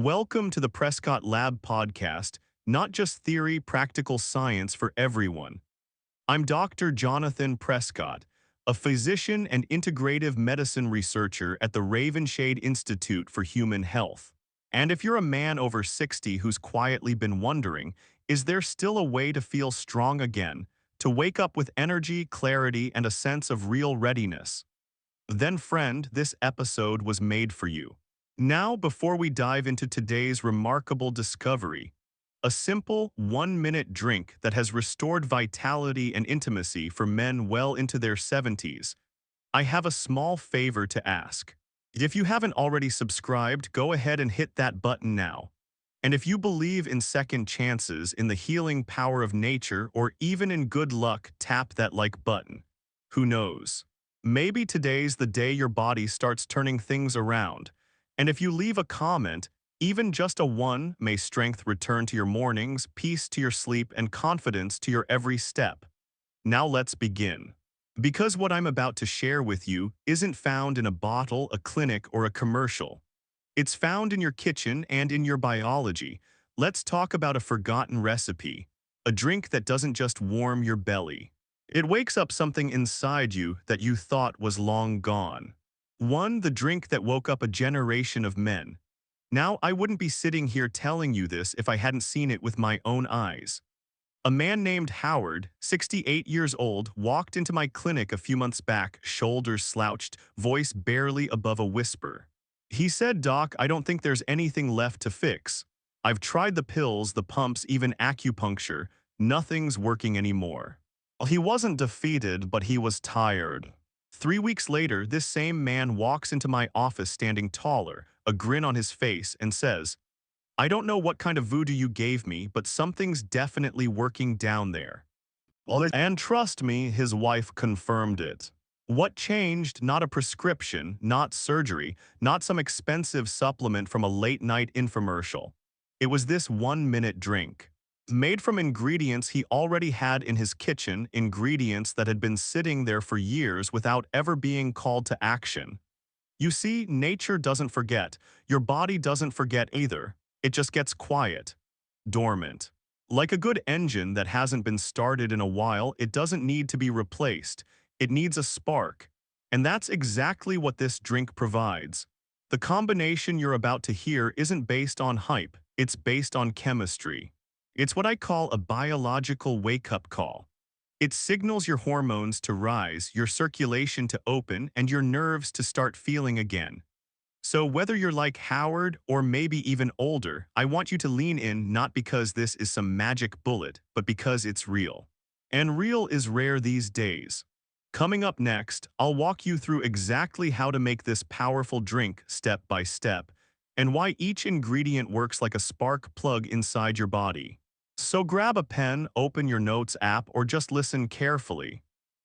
Welcome to the Prescott Lab podcast, not just theory, practical science for everyone. I'm Dr. Jonathan Prescott, a physician and integrative medicine researcher at the Ravenshade Institute for Human Health. And if you're a man over 60 who's quietly been wondering, is there still a way to feel strong again, to wake up with energy, clarity, and a sense of real readiness? Then, friend, this episode was made for you. Now, before we dive into today's remarkable discovery, a simple 1-minute drink that has restored vitality and intimacy for men well into their 70s, I have a small favor to ask. If you haven't already subscribed, go ahead and hit that button now. And if you believe in second chances, in the healing power of nature, or even in good luck, tap that like button. Who knows? Maybe today's the day your body starts turning things around. And if you leave a comment, even just a one, may strength return to your mornings, peace to your sleep, and confidence to your every step. Now let's begin. Because what I'm about to share with you isn't found in a bottle, a clinic, or a commercial. It's found in your kitchen and in your biology. Let's talk about a forgotten recipe, a drink that doesn't just warm your belly. It wakes up something inside you that you thought was long gone. The drink that woke up a generation of men. Now, I wouldn't be sitting here telling you this if I hadn't seen it with my own eyes. A man named Howard, 68 years old, walked into my clinic a few months back, shoulders slouched, voice barely above a whisper. He said, "Doc, I don't think there's anything left to fix. I've tried the pills, the pumps, even acupuncture. Nothing's working anymore." Well, he wasn't defeated, but he was tired. 3 weeks later, this same man walks into my office standing taller, a grin on his face, and says, "I don't know what kind of voodoo you gave me, but something's definitely working down there." And trust me, his wife confirmed it. What changed? Not a prescription, not surgery, not some expensive supplement from a late-night infomercial. It was this 1-minute drink. Made from ingredients he already had in his kitchen, ingredients that had been sitting there for years without ever being called to action. You see, nature doesn't forget. Your body doesn't forget either. It just gets quiet, dormant. Like a good engine that hasn't been started in a while, it doesn't need to be replaced. It needs a spark. And that's exactly what this drink provides. The combination you're about to hear isn't based on hype. It's based on chemistry. It's what I call a biological wake-up call. It signals your hormones to rise, your circulation to open, and your nerves to start feeling again. So whether you're like Howard or maybe even older, I want you to lean in, not because this is some magic bullet, but because it's real. And real is rare these days. Coming up next, I'll walk you through exactly how to make this powerful drink step by step, and why each ingredient works like a spark plug inside your body. So grab a pen, open your notes app, or just listen carefully.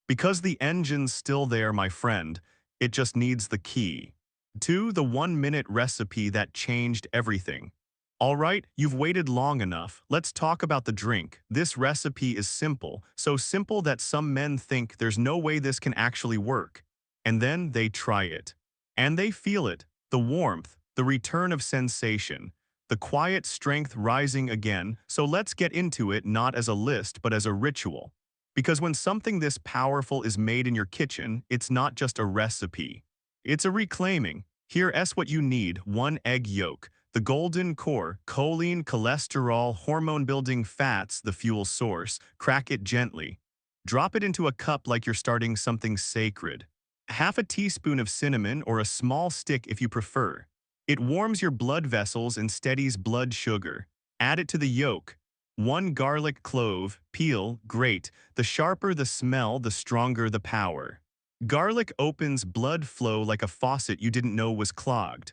Because the engine's still there, my friend, it just needs the key. The 1-minute recipe that changed everything. All right, you've waited long enough. Let's talk about the drink. This recipe is simple, so simple that some men think there's no way this can actually work. And then they try it. And they feel it, the warmth, the return of sensation, the quiet strength rising again. So let's get into it, not as a list, but as a ritual. Because when something this powerful is made in your kitchen, it's not just a recipe. It's a reclaiming. Here's what you need: 1 egg yolk, the golden core, choline, cholesterol, hormone-building fats, the fuel source. Crack it gently. Drop it into a cup like you're starting something sacred. Half a teaspoon of cinnamon, or a small stick if you prefer. It warms your blood vessels and steadies blood sugar. Add it to the yolk. 1 garlic clove, peel, grate. The sharper the smell, the stronger the power. Garlic opens blood flow like a faucet you didn't know was clogged.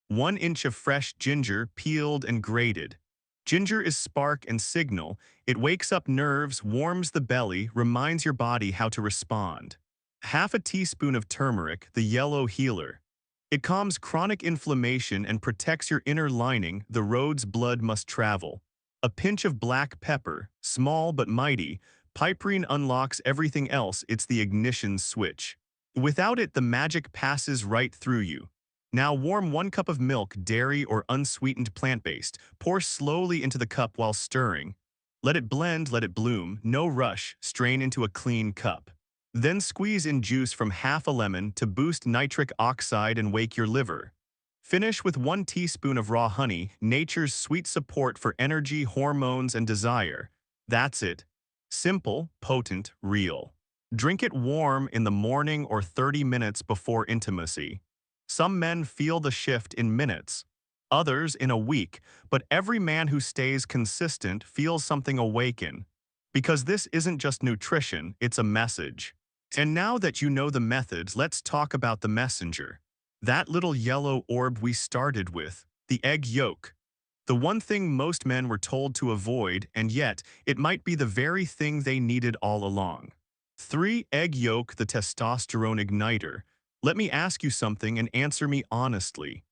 1 inch of fresh ginger, peeled and grated. Ginger is spark and signal. It wakes up nerves, warms the belly, reminds your body how to respond. Half a teaspoon of turmeric, the yellow healer. It calms chronic inflammation and protects your inner lining, the roads blood must travel. A pinch of black pepper, small but mighty. Piperine unlocks everything else, it's the ignition switch. Without it, the magic passes right through you. Now warm 1 cup of milk, dairy or unsweetened plant-based. Pour slowly into the cup while stirring. Let it blend, let it bloom, no rush, strain into a clean cup. Then squeeze in juice from half a lemon to boost nitric oxide and wake your liver. Finish with 1 teaspoon of raw honey, nature's sweet support for energy, hormones, and desire. That's it. Simple, potent, real. Drink it warm in the morning or 30 minutes before intimacy. Some men feel the shift in minutes, others in a week, but every man who stays consistent feels something awaken. Because this isn't just nutrition, it's a message. And now that you know the methods, let's talk about the messenger. That little yellow orb we started with, the egg yolk. The one thing most men were told to avoid, and yet it might be the very thing they needed all along. 3. Egg yolk, the testosterone igniter. Let me ask you something and answer me honestly.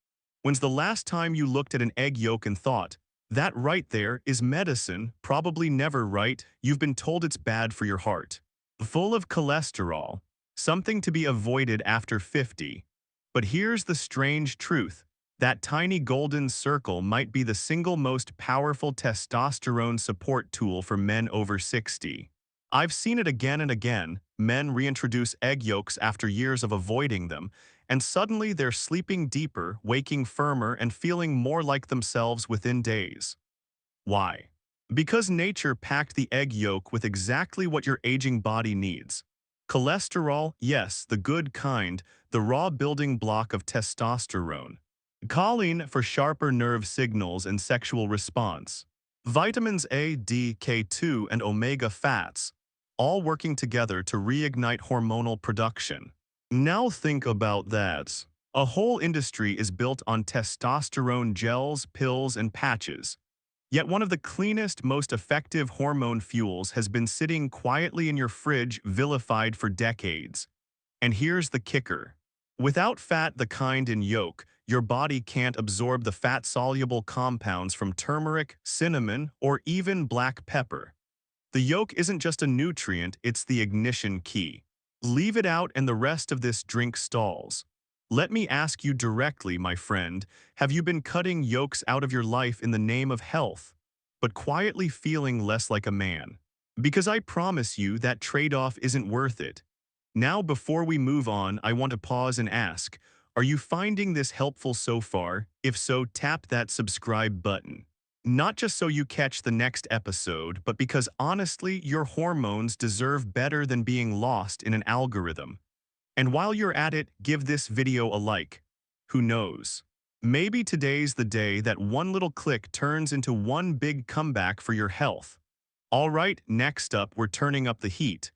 When's the last time you looked at an egg yolk and thought, that right there is medicine? Probably never, right? You've been told it's bad for your heart. Full of cholesterol, something to be avoided after 50. But here's the strange truth. That tiny golden circle might be the single most powerful testosterone support tool for men over 60. I've seen it again and again. Men reintroduce egg yolks after years of avoiding them, and suddenly they're sleeping deeper, waking firmer, and feeling more like themselves within days. Why? Because nature packed the egg yolk with exactly what your aging body needs. Cholesterol, yes, the good kind, the raw building block of testosterone. Choline for sharper nerve signals and sexual response. Vitamins A, D, K2, and omega fats, all working together to reignite hormonal production. Now think about that. A whole industry is built on testosterone gels, pills, and patches. Yet one of the cleanest, most effective hormone fuels has been sitting quietly in your fridge, vilified for decades. And here's the kicker. Without fat, the kind in yolk, your body can't absorb the fat-soluble compounds from turmeric, cinnamon, or even black pepper. The yolk isn't just a nutrient, it's the ignition key. Leave it out and the rest of this drink stalls. Let me ask you directly, my friend, have you been cutting yolks out of your life in the name of health, but quietly feeling less like a man? Because I promise you that trade-off isn't worth it. Now, before we move on, I want to pause and ask, are you finding this helpful so far? If so, tap that subscribe button. Not just so you catch the next episode, but because honestly, your hormones deserve better than being lost in an algorithm. And while you're at it, give this video a like. Who knows? Maybe today's the day that one little click turns into one big comeback for your health. Alright, next up, we're turning up the heat.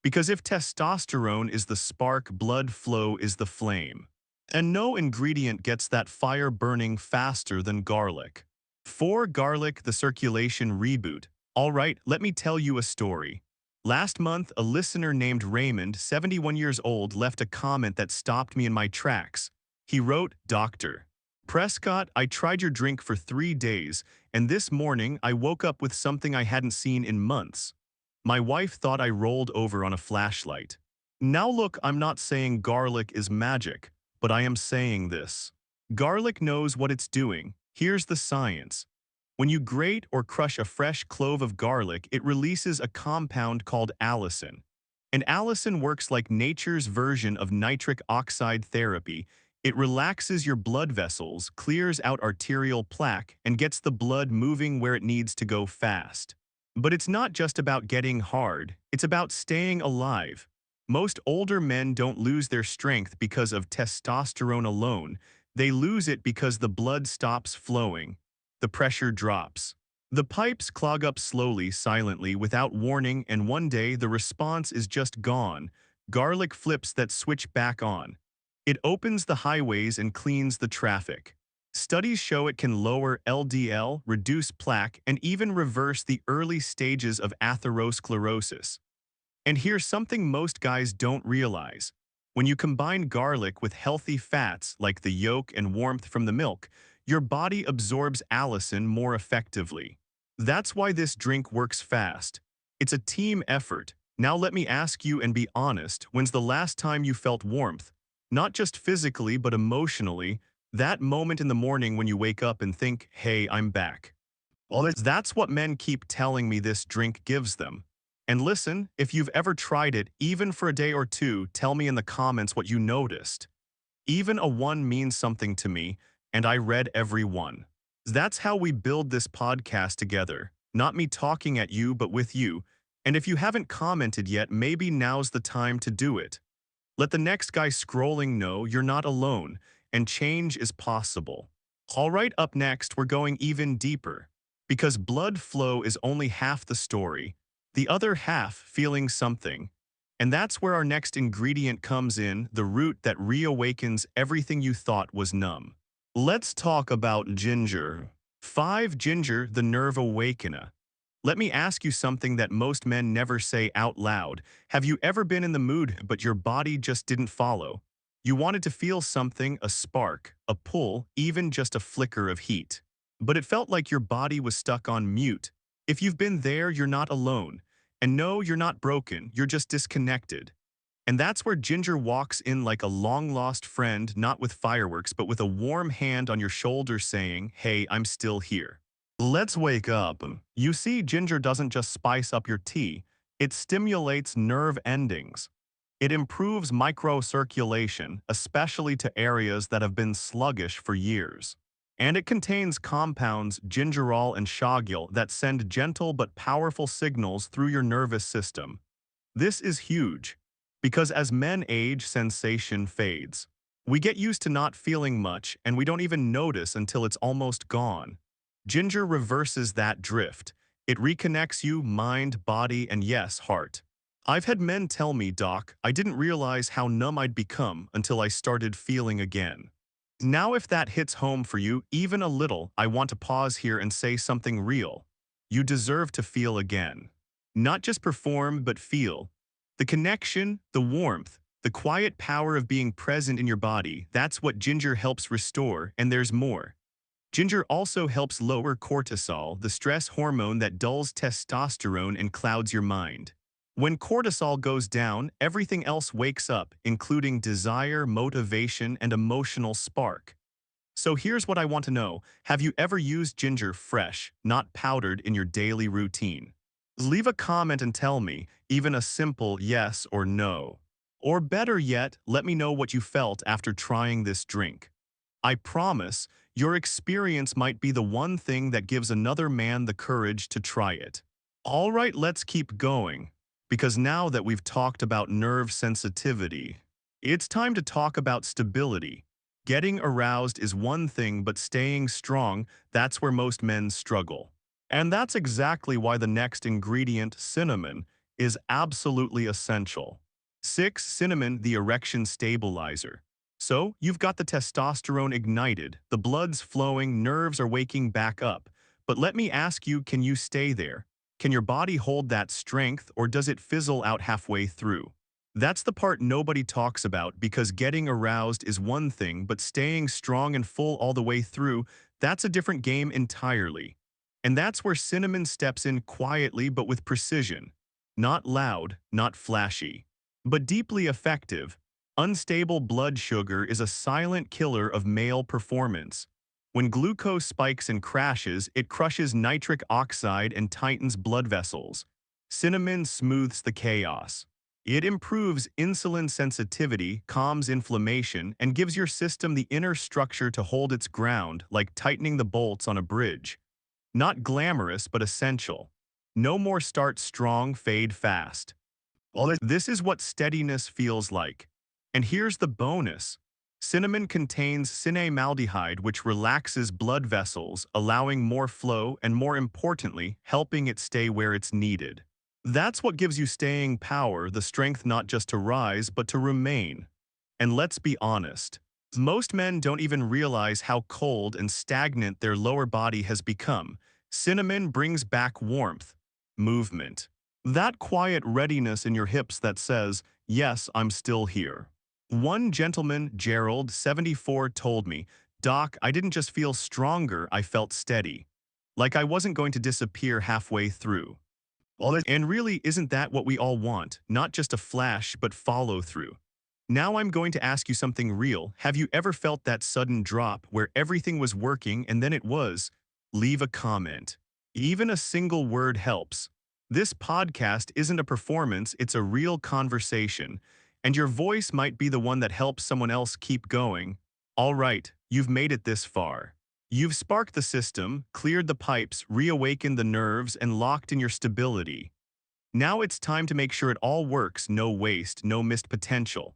Because if testosterone is the spark, blood flow is the flame. And no ingredient gets that fire burning faster than garlic. 4. Garlic, the circulation reboot. Alright, let me tell you a story. Last month, a listener named Raymond, 71 years old, left a comment that stopped me in my tracks. He wrote, Dr. Prescott, I tried your drink for 3 days, and this morning I woke up with something I hadn't seen in months. My wife thought I rolled over on a flashlight. Now look, I'm not saying garlic is magic, but I am saying this. Garlic knows what it's doing. Here's the science. When you grate or crush a fresh clove of garlic, it releases a compound called allicin. And allicin works like nature's version of nitric oxide therapy. It relaxes your blood vessels, clears out arterial plaque, and gets the blood moving where it needs to go fast. But it's not just about getting hard, it's about staying alive. Most older men don't lose their strength because of testosterone alone. They lose it because the blood stops flowing. The pressure drops. The pipes clog up slowly, silently, without warning, and one day the response is just gone. Garlic flips that switch back on. It opens the highways and cleans the traffic. Studies show it can lower LDL, reduce plaque, and even reverse the early stages of atherosclerosis. And here's something most guys don't realize. When you combine garlic with healthy fats like the yolk and warmth from the milk, your body absorbs allicin more effectively. That's why this drink works fast. It's a team effort. Now let me ask you and be honest, when's the last time you felt warmth? Not just physically, but emotionally. That moment in the morning when you wake up and think, hey, I'm back. That's what men keep telling me this drink gives them. And listen, if you've ever tried it, even for a day or two, tell me in the comments what you noticed. Even a one means something to me, and I read every one. That's how we build this podcast together. Not me talking at you, but with you. And if you haven't commented yet, maybe now's the time to do it. Let the next guy scrolling know you're not alone, and change is possible. Alright, up next, we're going even deeper. Because blood flow is only half the story, the other half feeling something. And that's where our next ingredient comes in, the root that reawakens everything you thought was numb. Let's talk about ginger. 5. Ginger, the nerve awakener. Let me ask you something that most men never say out loud. Have you ever been in the mood, but your body just didn't follow? You wanted to feel something, a spark, a pull, even just a flicker of heat. But it felt like your body was stuck on mute. If you've been there, you're not alone. And no, you're not broken, you're just disconnected. And that's where Ginger walks in like a long-lost friend, not with fireworks, but with a warm hand on your shoulder saying, hey, I'm still here. Let's wake up. You see, Ginger doesn't just spice up your tea, it stimulates nerve endings. It improves microcirculation, especially to areas that have been sluggish for years. And it contains compounds, gingerol and shagyl, that send gentle but powerful signals through your nervous system. This is huge, because as men age, sensation fades. We get used to not feeling much, and we don't even notice until it's almost gone. Ginger reverses that drift. It reconnects you, mind, body, and yes, heart. I've had men tell me, Doc, I didn't realize how numb I'd become until I started feeling again. Now if that hits home for you, even a little, I want to pause here and say something real. You deserve to feel again. Not just perform, but feel. The connection, the warmth, the quiet power of being present in your body, that's what ginger helps restore, and there's more. Ginger also helps lower cortisol, the stress hormone that dulls testosterone and clouds your mind. When cortisol goes down, everything else wakes up, including desire, motivation, and emotional spark. So here's what I want to know. Have you ever used ginger fresh, not powdered, in your daily routine? Leave a comment and tell me, even a simple yes or no. Or better yet, let me know what you felt after trying this drink. I promise, your experience might be the one thing that gives another man the courage to try it. Alright, let's keep going. Because now that we've talked about nerve sensitivity, it's time to talk about stability. Getting aroused is one thing, but staying strong, that's where most men struggle. And that's exactly why the next ingredient, cinnamon, is absolutely essential. 6. Cinnamon, the erection stabilizer. So, you've got the testosterone ignited, the blood's flowing, nerves are waking back up. But let me ask you, can you stay there? Can your body hold that strength, or does it fizzle out halfway through? That's the part nobody talks about, because getting aroused is one thing, but staying strong and full all the way through, that's a different game entirely. And that's where cinnamon steps in quietly but with precision. Not loud, not flashy, but deeply effective. Unstable blood sugar is a silent killer of male performance. When glucose spikes and crashes, it crushes nitric oxide and tightens blood vessels. Cinnamon smooths the chaos. It improves insulin sensitivity, calms inflammation, and gives your system the inner structure to hold its ground, like tightening the bolts on a bridge. Not glamorous, but essential. No more start strong, fade fast. This is what steadiness feels like. And here's the bonus. Cinnamon contains cinnamaldehyde, which relaxes blood vessels, allowing more flow and, more importantly, helping it stay where it's needed. That's what gives you staying power, the strength not just to rise, but to remain. And let's be honest. Most men don't even realize how cold and stagnant their lower body has become. Cinnamon brings back warmth, movement. That quiet readiness in your hips that says, yes, I'm still here. One gentleman, Gerald, 74, told me, Doc, I didn't just feel stronger, I felt steady. Like I wasn't going to disappear halfway through. And really, isn't that what we all want? Not just a flash, but follow through. Now I'm going to ask you something real. Have you ever felt that sudden drop where everything was working and then it was? Leave a comment. Even a single word helps. This podcast isn't a performance, it's a real conversation, and your voice might be the one that helps someone else keep going. All right, you've made it this far. You've sparked the system, cleared the pipes, reawakened the nerves, and locked in your stability. Now it's time to make sure it all works, no waste, no missed potential.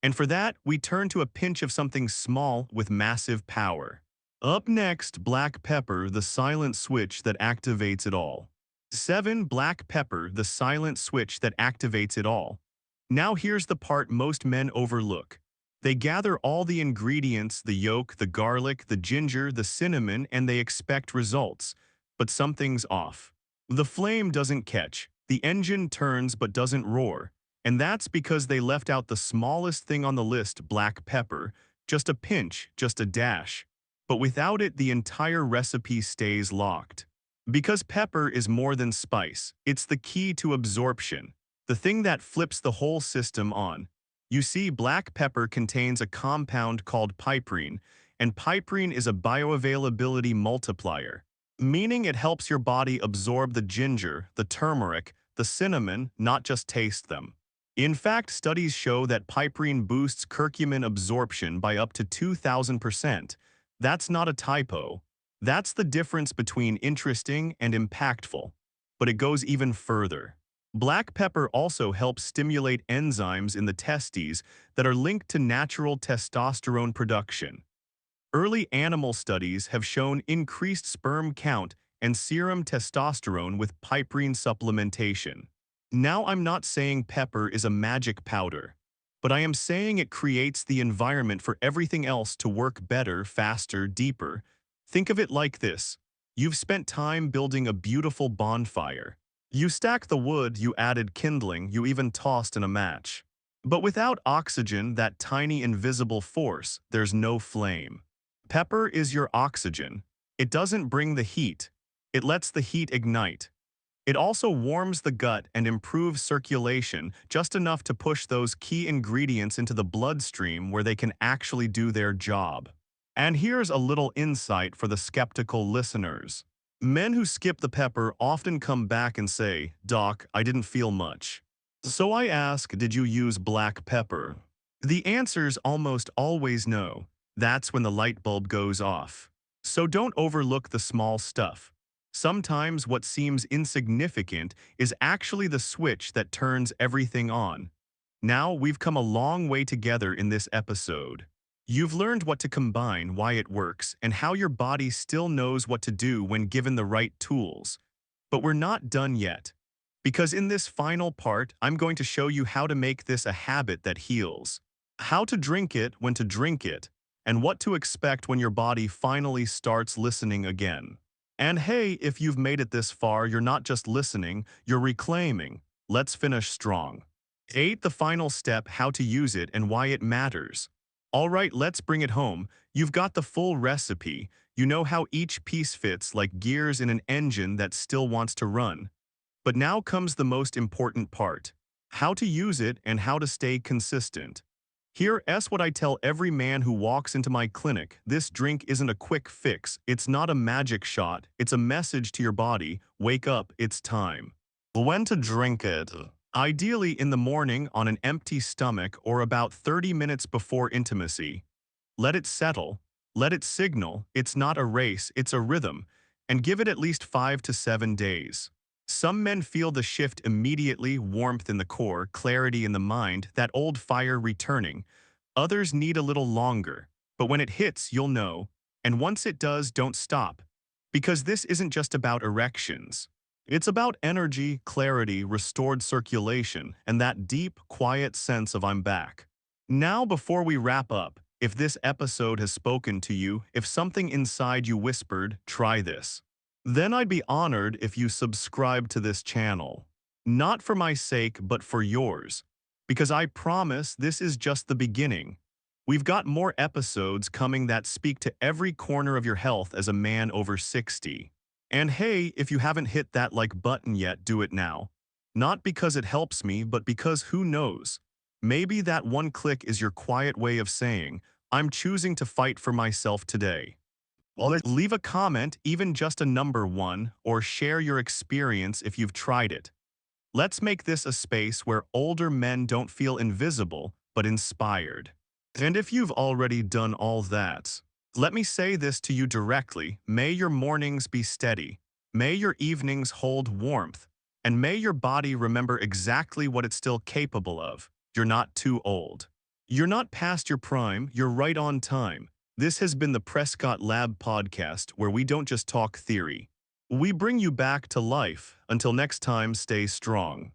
And for that, we turn to a pinch of something small with massive power. Up next, black pepper, the silent switch that activates it all. 7. Black pepper, the silent switch that activates it all. Now here's the part most men overlook. They gather all the ingredients, the yolk, the garlic, the ginger, the cinnamon, and they expect results. But something's off. The flame doesn't catch. The engine turns but doesn't roar. And that's because they left out the smallest thing on the list, black pepper. Just a pinch, just a dash. But without it, the entire recipe stays locked. Because pepper is more than spice, it's the key to absorption, the thing that flips the whole system on. You see, black pepper contains a compound called piperine, and piperine is a bioavailability multiplier, meaning it helps your body absorb the ginger, the turmeric, the cinnamon, not just taste them. In fact, studies show that piperine boosts curcumin absorption by up to 2,000%. That's not a typo. That's the difference between interesting and impactful. But it goes even further. Black pepper also helps stimulate enzymes in the testes that are linked to natural testosterone production. Early animal studies have shown increased sperm count and serum testosterone with piperine supplementation. Now, I'm not saying pepper is a magic powder, but I am saying it creates the environment for everything else to work better, faster, deeper. Think of it like this. You've spent time building a beautiful bonfire. You stacked the wood, you added kindling, you even tossed in a match. But without oxygen, that tiny invisible force, there's no flame. Pepper is your oxygen. It doesn't bring the heat. It lets the heat ignite. It also warms the gut and improves circulation, just enough to push those key ingredients into the bloodstream where they can actually do their job. And here's a little insight for the skeptical listeners. Men who skip the pepper often come back and say, "Doc, I didn't feel much." So I ask, did you use black pepper? The answer's almost always no. That's when the light bulb goes off. So don't overlook the small stuff. Sometimes what seems insignificant is actually the switch that turns everything on. Now we've come a long way together in this episode. You've learned what to combine, why it works, and how your body still knows what to do when given the right tools. But we're not done yet. Because in this final part, I'm going to show you how to make this a habit that heals. How to drink it, when to drink it, and what to expect when your body finally starts listening again. And hey, if you've made it this far, you're not just listening, you're reclaiming. Let's finish strong. 8. The final step, how to use it and why it matters. All right, let's bring it home. You've got the full recipe. You know how each piece fits like gears in an engine that still wants to run. But now comes the most important part. How to use it and how to stay consistent. Here's what I tell every man who walks into my clinic. This drink isn't a quick fix. It's not a magic shot. It's a message to your body. Wake up, it's time. When to drink it? Ideally in the morning on an empty stomach or about 30 minutes before intimacy. Let it settle. Let it signal. It's not a race, it's a rhythm. And give it at least 5 to 7 days. Some men feel the shift immediately, warmth in the core, clarity in the mind, that old fire returning. Others need a little longer, but when it hits, you'll know. And once it does, don't stop. Because this isn't just about erections. It's about energy, clarity, restored circulation, and that deep, quiet sense of I'm back. Now, before we wrap up, if this episode has spoken to you, if something inside you whispered, try this, then I'd be honored if you subscribe to this channel. Not for my sake, but for yours. Because I promise this is just the beginning. We've got more episodes coming that speak to every corner of your health as a man over 60. And hey, if you haven't hit that like button yet, do it now. Not because it helps me, but because who knows? Maybe that one click is your quiet way of saying, I'm choosing to fight for myself today. Well, leave a comment, even just a number one, or share your experience if you've tried it. Let's make this a space where older men don't feel invisible, but inspired. And if you've already done all that, let me say this to you directly: may your mornings be steady, may your evenings hold warmth, and may your body remember exactly what it's still capable of. You're not too old. You're not past your prime, you're right on time. This has been the Prescott Lab podcast, where we don't just talk theory. We bring you back to life. Until next time, stay strong.